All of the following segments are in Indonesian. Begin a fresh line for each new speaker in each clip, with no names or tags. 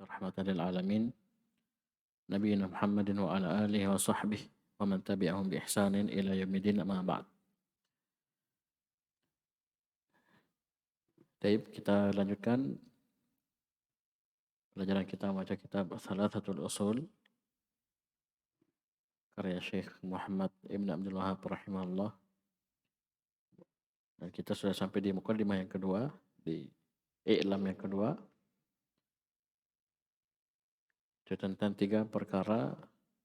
rahmatan lil alamin nabiyina Muhammadin wa ala alihi wa sahbihi wa man tabi'ahum bi ihsanin ila yaumil amma ba'd. Baik, kita lanjutkan pelajaran kita membaca kitab Thalathatul Usul karya Syekh Muhammad Ibn Abdul Wahab rahimahullah. Dan kita sudah sampai di mukadimah yang kedua, di i'lam yang kedua. Itu tentang 3 perkara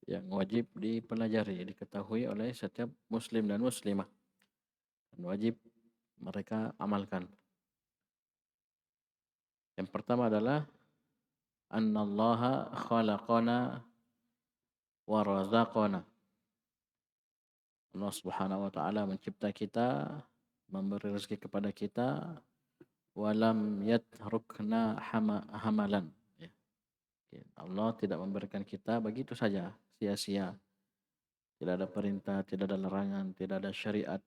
yang wajib dipelajari, diketahui oleh setiap muslim dan muslimah. Dan wajib mereka amalkan. Yang pertama adalah annallaha khalaqana wa razaqana. Allah Subhanahu wa taala mencipta kita, memberi rezeki kepada kita, walam yatrukna hamalan. Allah tidak memberikan kita begitu saja, sia-sia. Tidak ada perintah, tidak ada larangan, tidak ada syariat.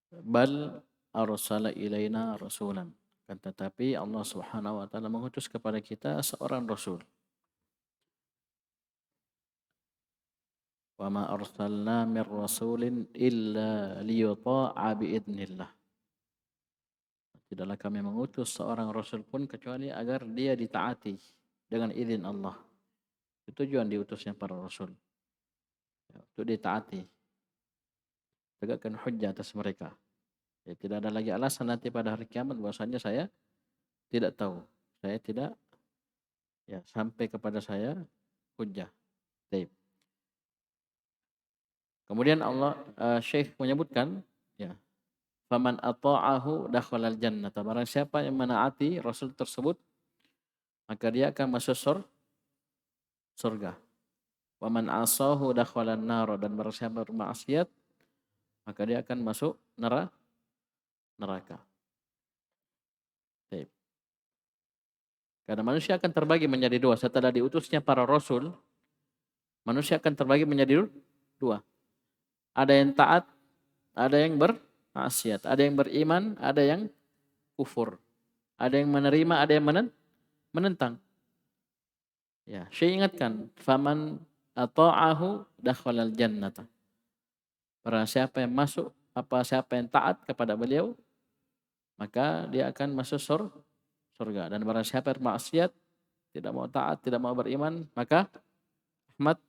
Bal arsala ilaina rasulan. Tetapi Allah Subhanahu wa taala mengutus kepada kita seorang rasul. Wa ma arsalna mir rasulin illa liyuta'a bi idznillah. Tidaklah kami mengutus seorang rasul pun kecuali agar dia ditaati dengan izin Allah. Itu tujuan diutusnya para rasul. Untuk ditaati. Tegakkan hujjah atas mereka. Ya, tidak ada lagi alasan nanti pada hari kiamat bahwasanya saya tidak tahu. Saya tidak sampai kepada saya hujjah. Baik. Kemudian Allah Syekh menyebutkan faman ata'ahu dakhalal jannah. Barang siapa yang menaati rasul tersebut maka dia akan masuk surga. Wa man asahu dakhalan nar, dan barang siapa bermaksiat maka dia akan masuk neraka. Baik. Karena manusia akan terbagi menjadi 2 setelah diutusnya para rasul. Manusia akan terbagi menjadi 2. Ada yang taat, ada yang bermaksiat, ada yang beriman, ada yang kufur. Ada yang menerima, ada yang menentang. Ya, Syekh ingatkan, faman ata'ahu dakhalal jannata. Barang siapa yang masuk, siapa yang taat kepada beliau, maka dia akan masuk surga. Dan barang siapa yang bermaksiat, tidak mau taat, tidak mau beriman, maka Ahmad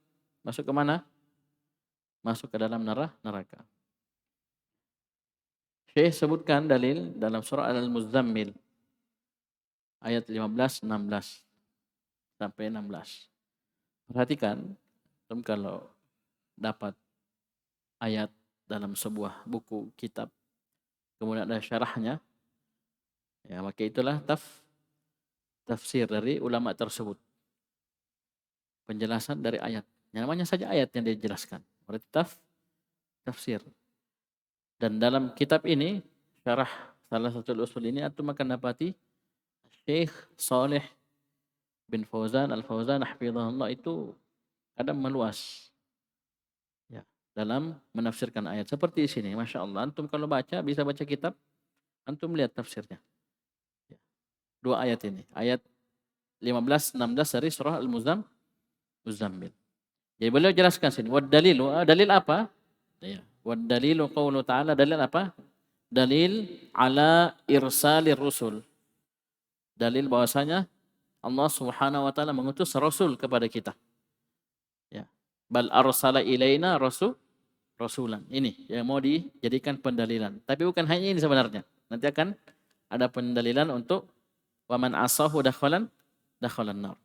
masuk ke mana? Masuk ke dalam neraka. Syekh sebutkan dalil dalam surah Al-Muzammil ayat 15, 16 sampai 16. Perhatikan, kalau dapat ayat dalam sebuah buku kitab kemudian ada syarahnya, maka itulah tafsir dari ulama tersebut. Penjelasan dari ayat. Namanya saja ayat yang dijelaskan. Berarti tafsir. Dan dalam kitab ini, syarah Thalathatul Usul ini antum akan dapati Syekh Saleh bin Fauzan Al-Fauzan hafizahullah itu kadang meluas dalam menafsirkan ayat. Seperti di sini, Masya Allah. Antum kalau bisa baca kitab, antum lihat tafsirnya. 2 ayat ini. Ayat 15, 16 dari surah Al-Muzammil. Jadi beliau jelaskan sini. Wad dalilu, dalil apa? Wad dalilu qawlu ta'ala, dalil apa? Dalil ala irsalir rusul. Dalil bahwasanya Allah Subhanahu wa taala mengutus rasul kepada kita. Bal arsala ilaina rasulan. Ini yang mau dijadikan pendalilan. Tapi bukan hanya ini sebenarnya. Nanti akan ada pendalilan untuk waman asahu dakhalan nar.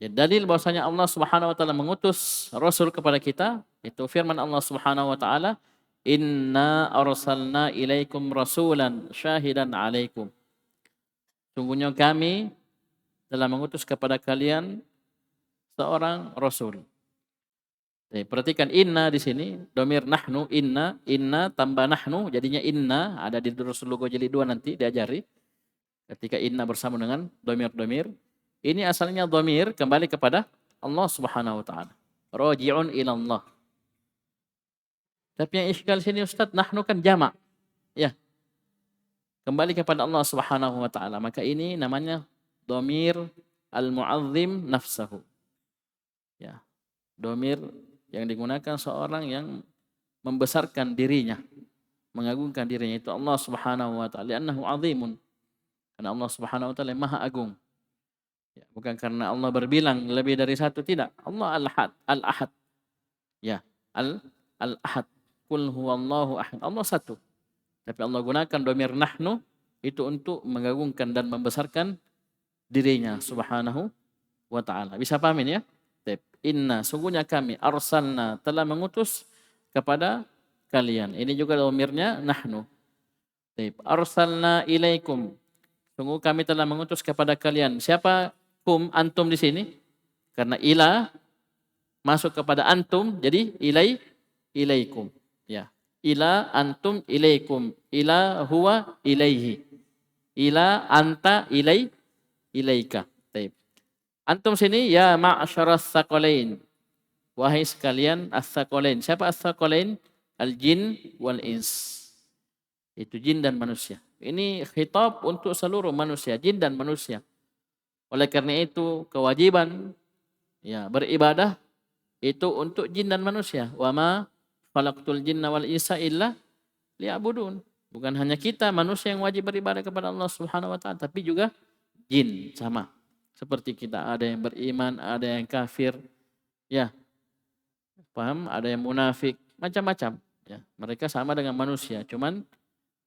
Ya, dalil bahwasanya Allah Subhanahu wa taala mengutus rasul kepada kita itu firman Allah Subhanahu wa taala, inna arsalna ilaikum rasulan syahidan alaikum. Sungguhnya kami telah mengutus kepada kalian seorang rasul. Jadi, perhatikan inna di sini, domir nahnu, inna tambah nahnu, jadinya inna, ada di Durusul Lugha jilid 2 nanti diajari. Ketika inna bersama dengan domir, ini asalnya domir kembali kepada Allah Subhanahu wa taala. Raji'un ila Allah. Tapi yang iskal sini Ustaz, nahnu kan jamak. Ya. Kembali kepada Allah Subhanahu wa taala. Maka ini namanya Domir al-mu'azzim nafsahu. Ya, domir yang digunakan seorang yang membesarkan dirinya, mengagungkan dirinya, itu Allah Subhanahu wa taala, li'annahu 'azimun. Karena Allah Subhanahu wa taala Maha Agung. Ya, bukan karena Allah berbilang lebih dari satu, tidak. Allah Al-Ahad, Al-Ahad. Ya, Al-Ahad. Qul huwallahu ahad. Allah satu. Tapi Allah gunakan domir nahnu itu untuk mengagungkan dan membesarkan dirinya Subhanahu wa taala. Bisa pahamin ya? Inna, sungguhnya kami, arsalna, telah mengutus kepada kalian. Ini juga domirnya nahnu. Arsalna ilaikum, sungguh kami telah mengutus kepada kalian. Siapa kum, antum di sini? Karena ila masuk kepada antum, jadi ilaikum. Ya. Ila antum ilaikum. Ila huwa ilaihi. Ila anta ilaika. Antum sini ya ma'asyaras tsaqalain. Wahai sekalian as-tsaqalain. Siapa as-tsaqalain? Al-jin wal ins. Itu jin dan manusia. Ini khitab untuk seluruh manusia, jin dan manusia. Oleh karena itu kewajiban ya beribadah itu untuk jin dan manusia. Wa ma khalaqtul jinna wal insa illa liya'budun. Bukan hanya kita manusia yang wajib beribadah kepada Allah Subhanahu wa taala, tapi juga jin sama. Seperti kita, ada yang beriman, ada yang kafir, ya, paham? Ada yang munafik, macam-macam. Ya, mereka sama dengan manusia, cuman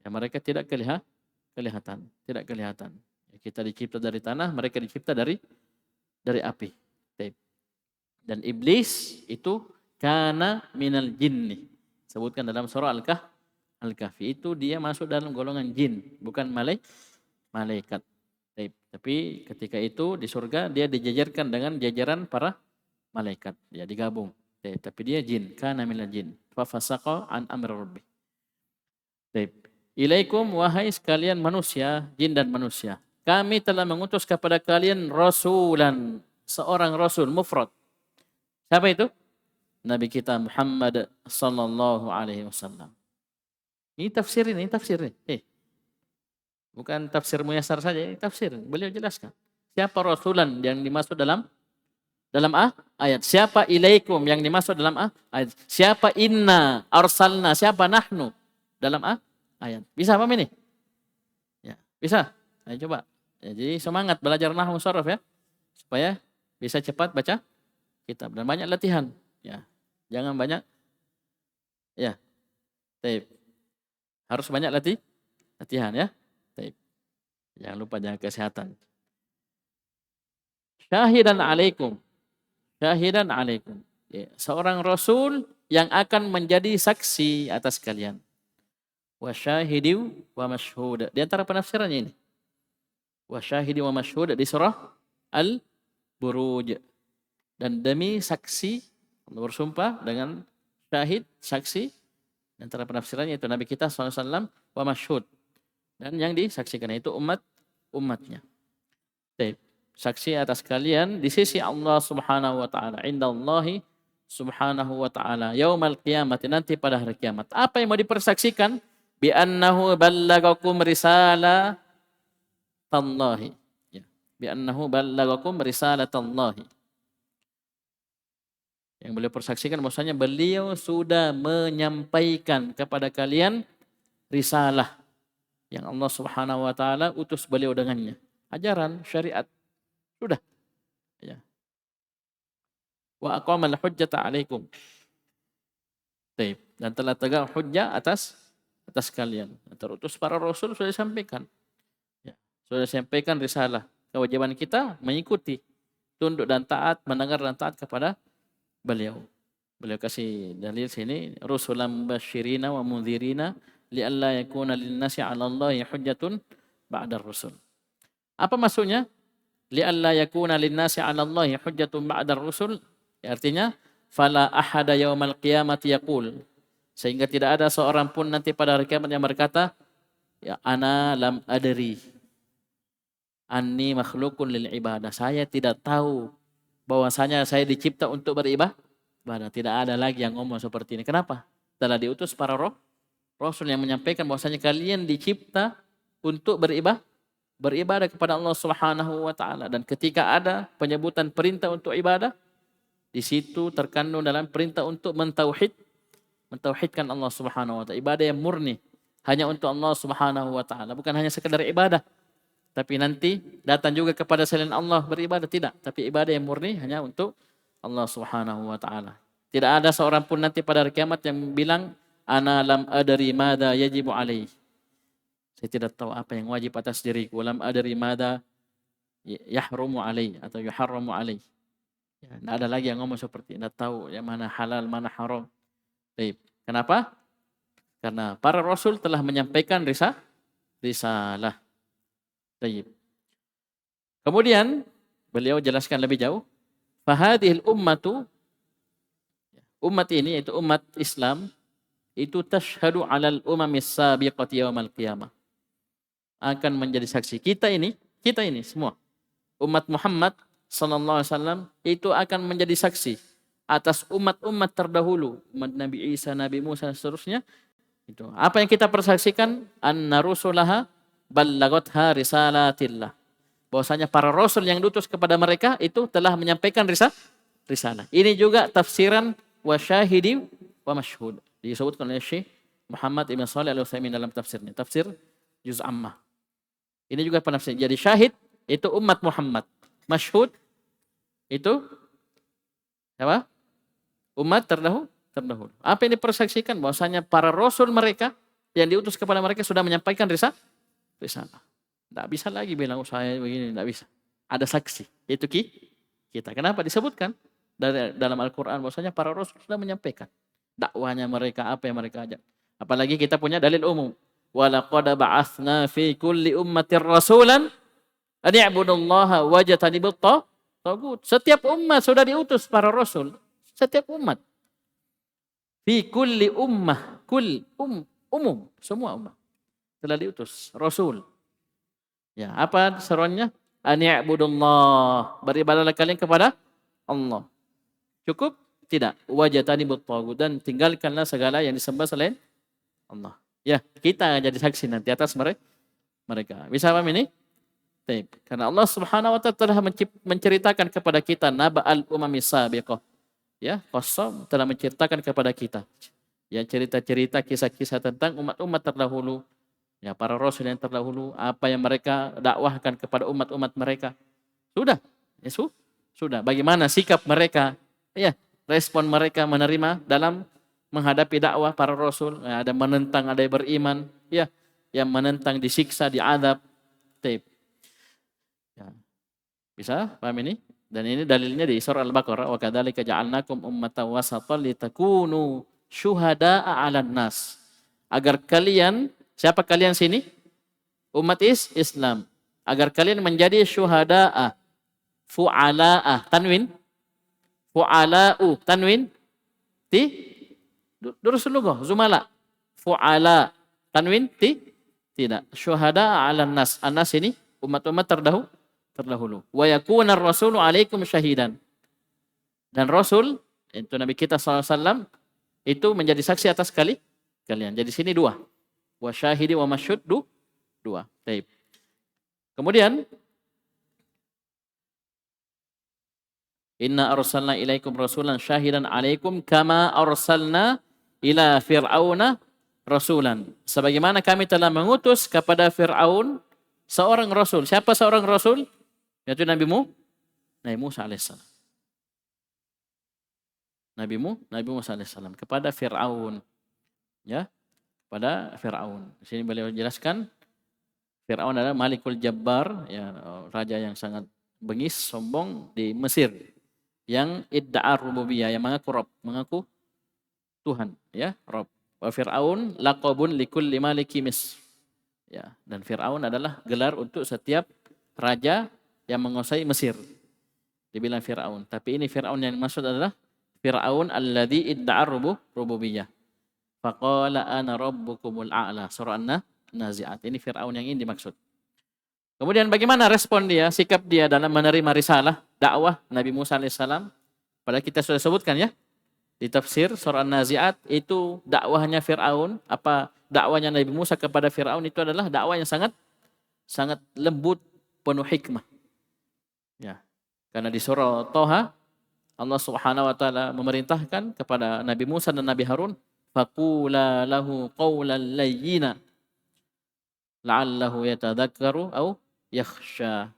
ya mereka tidak kelihatan, tidak kelihatan. Ya, kita dicipta dari tanah, mereka dicipta dari api. Dan iblis itu kana minal jinni. Sebutkan dalam surah Al-Kahfi, itu dia masuk dalam golongan jin, bukan malaikat. Tapi ketika itu di surga dia dijajarkan dengan jajaran para malaikat. Dia digabung. Tapi dia jin. Kana minal jin. Fafasaqa an amri rabbih. Ilaikum, wahai sekalian manusia, jin dan manusia. Kami telah mengutus kepada kalian rasulan. Seorang rasul, mufrad. Siapa itu? Nabi kita Muhammad sallallahu alaihi wasallam. Ini tafsir ini. Bukan tafsir Muyassar saja, ini tafsir. Beliau jelaskan. Siapa rasulan yang dimaksud dalam ayat? Siapa ilaikum yang dimaksud dalam ayat? Siapa inna arsalna? Siapa nahnu dalam ayat? Bisa paham ini? Ya, bisa. Ayo coba. Ya, jadi semangat belajar nahwu sharaf ya. Supaya bisa cepat baca kitab dan banyak latihan. Ya. Jangan banyak. Ya. Taib. Harus banyak latihan ya. Taib. Jangan lupa jaga kesehatan. Syahidan alaikum. Syahidan alaikum. Ya, seorang rasul yang akan menjadi saksi atas kalian. Wa syahidu wa masyhud. Di antara penafsirannya ini. Wa syahidu wa masyhud di surah Al-Buruj. Dan demi saksi, bersumpah dengan syahid, saksi. Di antara penafsirannya itu Nabi kita SAW wa masyhud. Dan yang disaksikan itu umatnya. Baik. Saksi atas kalian di sisi Allah Subhanahu wa taala, indallahi Subhanahu wa taala yaumal qiyamati, nanti pada hari kiamat. Apa yang mau dipersaksikan? Bi annahu ballagakum risalatallahi. Ya. Bi annahu ballagakum risalatallahi. Yang beliau persaksikan bahwasanya beliau sudah menyampaikan kepada kalian risalah yang Allah Subhanahu wa taala utus beliau dengannya. Ajaran syariat. Sudah. Ya. Wa aqamal hujjata alaikum. Baik. Dan telah tegak hujjah atas kalian. Terutus para rasul sudah disampaikan. Ya. Sudah disampaikan risalah. Kewajiban kita mengikuti, tunduk dan taat, mendengar dan taat kepada beliau. Beliau kasih dalil sini, rusulan basyirina wa mundzirina li'alla yakuna lin-nasi 'ala Allahi hujjatun ba'da rusul. Apa maksudnya? Li'alla yakuna lin-nasi 'ala Allahi hujjatun ba'da rusul. Ya, artinya fala ahada yaumal qiyamati yaqul. Sehingga tidak ada seorang pun nanti pada hari kiamat yang berkata, ya ana lam adri anni makhluqun lil ibadah. Saya tidak tahu bahwasanya saya dicipta untuk beribadah. Tidak ada lagi yang ngomong seperti ini. Kenapa? Telah diutus para rasul yang menyampaikan bahwasanya kalian dicipta untuk beribadah. beribadah kepada Allah Subhanahu wa taala. Dan ketika ada penyebutan perintah untuk ibadah, di situ terkandung dalam perintah untuk mentauhidkan Allah Subhanahu wa taala. Ibadah yang murni hanya untuk Allah Subhanahu wa taala, bukan hanya sekedar ibadah. Tapi nanti datang juga kepada selain Allah beribadah, tidak. Tapi ibadah yang murni hanya untuk Allah Subhanahu wa taala. Tidak ada seorang pun nanti pada hari kiamat yang bilang ana lam adri mada yajibu alaih. Saya tidak tahu apa yang wajib atas diriku. Lam adri mada yahrumu alaih atau yuharramu alaih. Ya, tidak ada lagi yang ngomong seperti tidak tahu yang mana halal, mana haram. Baik. Kenapa? Karena para rasul telah menyampaikan risalah. Baik. Kemudian beliau jelaskan lebih jauh. Fahadhil ummatu, umat ini yaitu umat Islam itu tashhadu 'alal umamis sabiqati yaumal qiyamah. Akan menjadi saksi kita ini semua umat Muhammad sallallahu alaihi wasallam itu akan menjadi saksi atas umat-umat terdahulu, umat Nabi Isa, Nabi Musa dan seterusnya. Itu apa yang kita persaksikan, anna rusulaha ballaghatha risalatillah. Bahwasanya para rasul yang diutus kepada mereka itu telah menyampaikan risalah. Ini juga tafsiran wa syahidi wa masyhud. Disebutkan oleh Syekh Muhammad Ibn Shalih Al-Utsaimin dalam tafsirnya, tafsir Juz Ammah. Ini juga penafsir. Jadi syahid itu umat Muhammad. Masyhud itu apa? Umat terdahulu. Apa yang dipersaksikan? Bahwasanya para rasul mereka yang diutus kepada mereka sudah menyampaikan risalah. Tidak bisa lagi bilang saya begini, tidak bisa. Ada saksi, itu kita. Kenapa disebutkan dalam Al-Quran bahwasanya para rasul sudah menyampaikan dakwahnya mereka, apa yang mereka ajak. Apalagi kita punya dalil umum. Walaqad ba'atsna fi kulli ummatir rasulan an i'budullaha wajtanibut taghut. Setiap umat sudah diutus para rasul. Setiap umat. Fi kulli ummah, umum, semua umat telah diutus rasul. Ya, apa seruannya? An i'budullah, beribadahlah kalian kepada Allah. Cukup? Tidak. Wajtanibut taghut, dan tinggalkanlah segala yang disembah selain Allah. Ya, kita jadi saksi nanti atas mereka. Bisa paham ini? Baik. Karena Allah Subhanahu wa taala telah menceritakan kepada kita naba'al umamis sabiqah. Ya, Qassam telah menceritakan kepada kita ya cerita-cerita, kisah-kisah tentang umat-umat terdahulu. Ya, para rasul yang terdahulu, apa yang mereka dakwahkan kepada umat-umat mereka. Sudah. Ya, sudah. Bagaimana sikap mereka? Ya, respon mereka menerima dalam menghadapi dakwah para rasul. Ya, ada menentang, ada yang beriman. Ya, yang menentang disiksa, diadab. Ya. Bisa paham ini? Dan ini dalilnya di surah Al-Baqarah, wa kadzalika ja'alnakum ummatan wasatan litakunu syuhada'a 'alan nas. Agar kalian, siapa kalian sini? Umat Islam. Agar kalian menjadi syuhada'a, fu'ala'ah, tanwin, fu'ala'u, tanwin, durus lughah, zumala, fu'ala, tanwin, tidak. Syuhada'a 'alan nas. An-nas ini umat-umat terdahulu. Wa yakuna ar-rasulu 'alaikum syahidan. Dan Rasul, itu Nabi kita SAW, itu menjadi saksi atas kalian. Jadi sini dua. Wa syahidi wa masyhud dua. Baik. Kemudian inna arsalna ilaikum rasulan syahidan 'alaikum kama arsalna ila fir'auna rasulan. Sebagaimana kami telah mengutus kepada Fir'aun seorang rasul. Siapa seorang rasul? Yaitu Nabi Musa alaihissalam. Nabi Musa alaihissalam kepada Fir'aun. Ya, kepada Fir'aun. Di sini beliau jelaskan Fir'aun adalah Malikul Jabbar, ya, raja yang sangat bengis, sombong di Mesir, yang idda'ar rububiyah, yang mengaku Tuhan, ya, Rabb. Wa Fir'aun laqabun likulli maliki Misr. Ya, dan Fir'aun adalah gelar untuk setiap raja yang menguasai Mesir. Dibilang Fir'aun. Tapi ini Fir'aun yang maksud adalah Fir'aun alladhi idda'ar rububiyah. Faqala ana rabbukumul a'la. Surah An-Nazi'at. Ini Fir'aun yang ini dimaksud. Kemudian bagaimana respon dia, sikap dia dalam menerima risalah, dakwah Nabi Musa alaihissalam. Padahal kita sudah sebutkan ya, di tafsir surah An-Nazi'at itu dakwahnya Fir'aun, apa dakwahnya Nabi Musa kepada Fir'aun itu adalah dakwah yang sangat sangat lembut, penuh hikmah. Ya. Karena di surah Thaha Allah Subhanahu wa taala memerintahkan kepada Nabi Musa dan Nabi Harun, faqula lahu qawlan layyina la'allahu yatadzakkaru au yakhsha.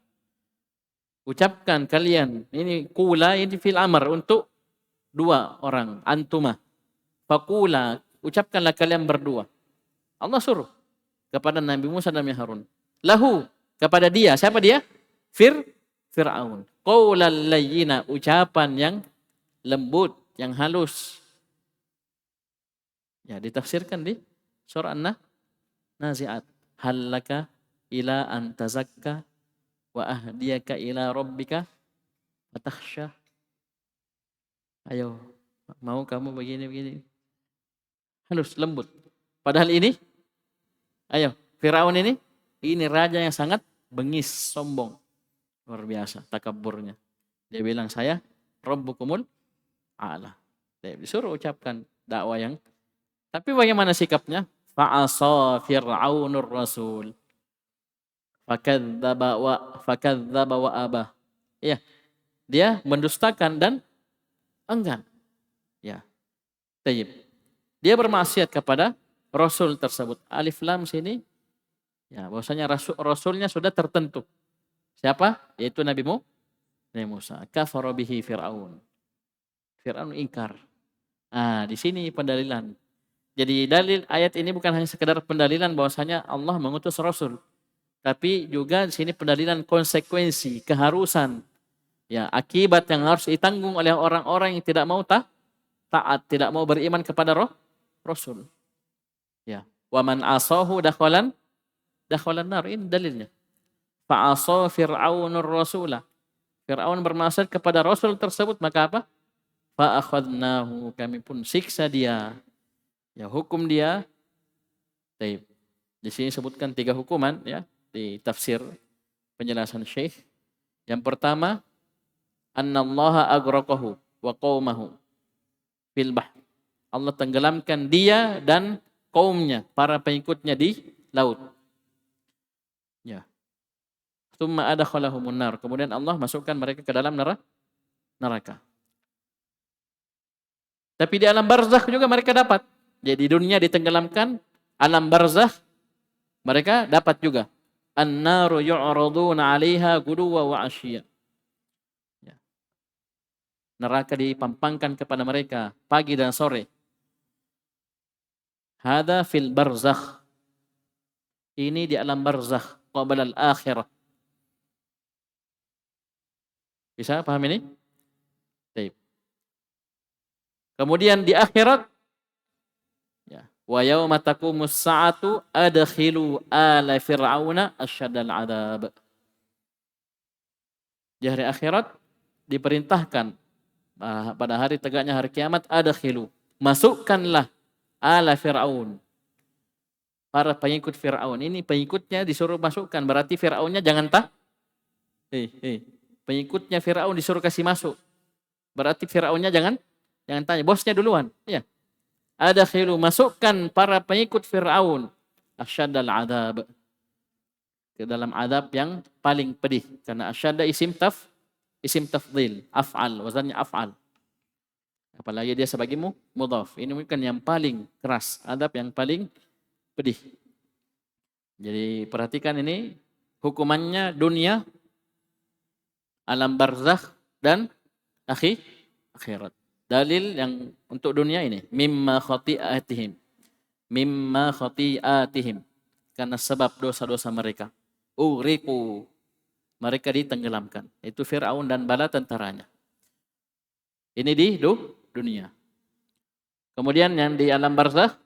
Ucapkan kalian, ini qula ini fil amr untuk dua orang, antuma. Faqula, ucapkanlah kalian berdua. Allah suruh kepada Nabi Musa dan Nabi Harun. Lahu, kepada dia. Siapa dia? Fir'aun. Qawlan layyina, ucapan yang lembut, yang halus. Ya, ditafsirkan di surah An-Nazi'at. Hallaka ila an tazakka wa ahdiyaka ila rabbika fatakhsha. Ayo, mau kamu begini-begini. Halus, lembut. Padahal ini, ayo, Firaun ini raja yang sangat bengis, sombong. Luar biasa, takabburnya. Dia bilang, saya Rabbukumul A'la. Dia disuruh ucapkan dakwah yang, tapi bagaimana sikapnya? Fa'asa Fir'aunur Rasul. Fakadzdzaba wa abah. Ya, dia mendustakan dan enggan. Ya. Tayyib. Dia bermaksiat kepada Rasul tersebut. Alif lam sini, ya, bahwasanya Rasulnya sudah tertentu. Siapa? Yaitu Nabi Musa. Kafara bihi Fir'aun. Fir'aun ingkar. Di sini pendalilan. Jadi dalil ayat ini bukan hanya sekedar pendalilan bahwasanya Allah mengutus Rasul, tapi juga di sini pendalilan konsekuensi, keharusan, ya, akibat yang harus ditanggung oleh orang-orang yang tidak mau taat, tidak mau beriman kepada Rasul. Ya, wa man asahu dakhalan nar, ini dalilnya. Fa'asa Fir'aunur Rasulah. Fir'aun bermaksud kepada Rasul tersebut, maka apa? Fa'akhadnahu, kami pun siksa dia. Ya, hukum dia. Taib. Di sini sebutkan 3 hukuman, ya, di tafsir penjelasan Syekh. Yang pertama, annallaha agraqahu wa qaumahu fil bahr. Allah tenggelamkan dia dan kaumnya, para pengikutnya di laut. Ya. Tsumma adkhalahumun nar. Kemudian Allah masukkan mereka ke dalam neraka. Tapi di alam barzakh juga mereka dapat. Jadi dunia ditenggelamkan, alam barzakh mereka dapat juga. An-naru yu'raduna 'alaiha guduwa wa 'ashiyya. Ya. Neraka dipampangkan kepada mereka pagi dan sore. Hada fil barzakh. Ini di alam barzakh qabla al-akhirah. Bisa paham ini? Baik. Kemudian di akhirat, ya, wa yauma taqumus sa'atu adkhilu ala fir'auna asyaddal 'adzab. Di hari akhirat diperintahkan pada hari tegaknya hari kiamat, adkhilu, masukkanlah ala Fir'aun, para pengikut Fir'aun. Ini pengikutnya disuruh masukkan, berarti Fir'aunnya jangan pengikutnya Fir'aun disuruh kasih masuk, berarti Fir'aunnya jangan tanya, bosnya duluan. Ya. Adkhilu, masukkan para pengikut Fir'aun asyaddal 'adzab, ke dalam adab yang paling pedih. Karena asyadda isim tafdhil, af'al, wazannya af'al. Apalagi dia sebagai mudhaf. Ini bukan yang paling keras, adab yang paling pedih. Jadi perhatikan ini hukumannya dunia, alam barzakh dan akhirat. Dalil yang untuk dunia ini, mimma khati'atihim. Karena sebab dosa-dosa mereka. Uriku, mereka ditenggelamkan. Itu Fir'aun dan bala tentaranya. Ini di dunia. Kemudian yang di alam barzakh,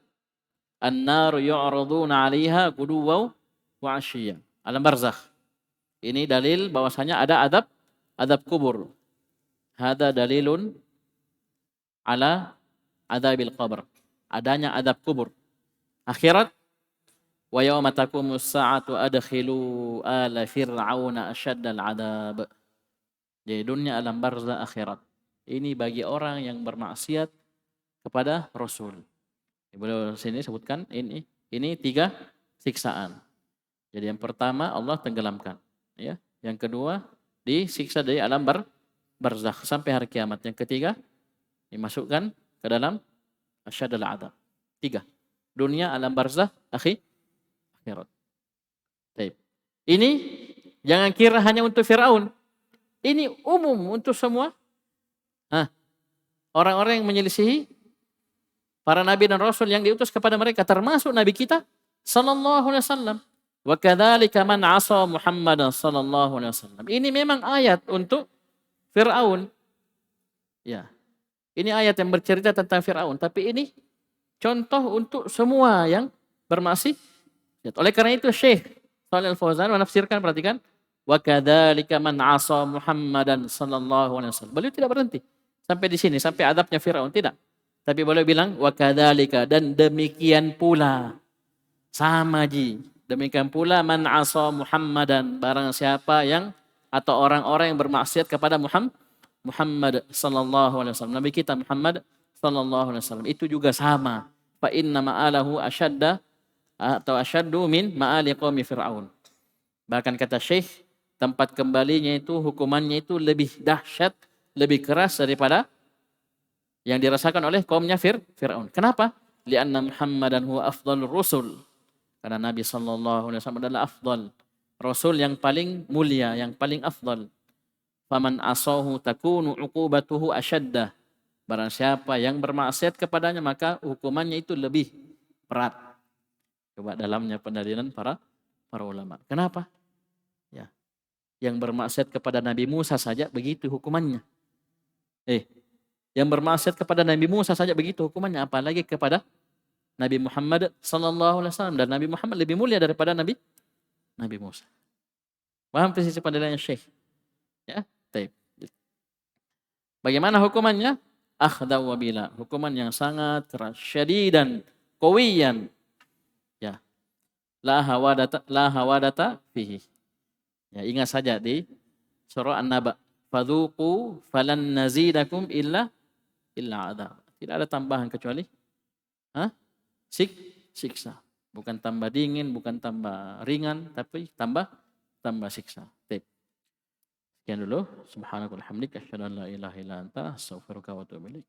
an-nar yu'raduna 'alaiha guduwan wa 'ashiyya. Alam barzakh. Ini dalil bahwasanya ada adab kubur. Hada dalilun ala adabil qabr. Adanya adab kubur. Akhirat, wa yauma taqumus sa'atu adkhilu ala fir'auna asyaddal 'adzab. Jadi dunia, alam barzakh, akhirat. Ini bagi orang yang bermaksiat kepada Rasul. Beliau sini sebutkan ini 3 siksaan. Jadi yang pertama Allah tenggelamkan, ya. Yang kedua disiksa dari alam barzakh sampai hari kiamat. Yang ketiga dimasukkan ke dalam asyadul adab. 3. Dunia, alam barzakh, akhirat. Baik. Ini jangan kira hanya untuk Firaun. Ini umum untuk semua orang-orang yang menyelisihi para nabi dan rasul yang diutus kepada mereka, termasuk nabi kita sallallahu alaihi wasallam. Wa kadzalika man 'asa Muhammadan sallallahu alaihi wasallam. Ini memang ayat untuk Firaun. Ya. Ini ayat yang bercerita tentang Firaun, tapi ini contoh untuk semua yang bermaksiat. Oleh karena itu Syekh Shalih Al-Fauzan menafsirkan, perhatikan, wa kadzalika man 'asa Muhammadan sallallahu alaihi wasallam. Beliau tidak berhenti sampai di sini, sampai adabnya Firaun, tidak. Tapi beliau bilang wa kadzalika, dan demikian pula, sama ji. Demikian pula man 'asa Muhammadan, barang siapa yang atau orang-orang yang bermaksiat kepada Muhammad sallallahu alaihi wasallam, nabi kita Muhammad sallallahu alaihi wasallam, itu juga sama. Fa inna ma'alahu asyadda atau asyaddu min ma'ali qaumi Fir'aun. Bahkan kata Syekh, tempat kembalinya itu, hukumannya itu lebih dahsyat, lebih keras daripada yang dirasakan oleh kaumnya Fir'aun. Kenapa? Lianna Muhammadan huwa afdhalur rusul. Karena Nabi sallallahu alaihi wasallam adalah afdal, rasul yang paling mulia, yang paling afdal. Faman asahu takunu uqubatuhu asyaddah. Barang siapa yang bermaksiat kepadanya, maka hukumannya itu lebih berat. Coba dalamnya pendalilan para ulama. Kenapa? Ya. Yang bermaksiat kepada Nabi Musa saja begitu hukumannya. Yang bermaksiat kepada Nabi Musa saja begitu hukumannya, apalagi kepada Nabi Muhammad sallallahu alaihi wasallam, dan Nabi Muhammad lebih mulia daripada Nabi Musa. Paham posisi pendalilannya Syekh? Ya, baik. Bagaimana hukumannya? Akhda wa bila, hukuman yang sangat keras, syadidan, qawiyan. Ya. La hawadata fihi. Ya, ingat saja di surah An-Naba, fadzuqu falan nazidakum illa adab. Tidak ada tambahan kecuali siksa. Bukan tambah dingin, bukan tambah ringan, tapi tambah siksa. Baik. Sekian dulu. Subhanakallahumma wa bihamdika asyhadu an la ilaha illa anta astaghfiruka wa atubu ilaik.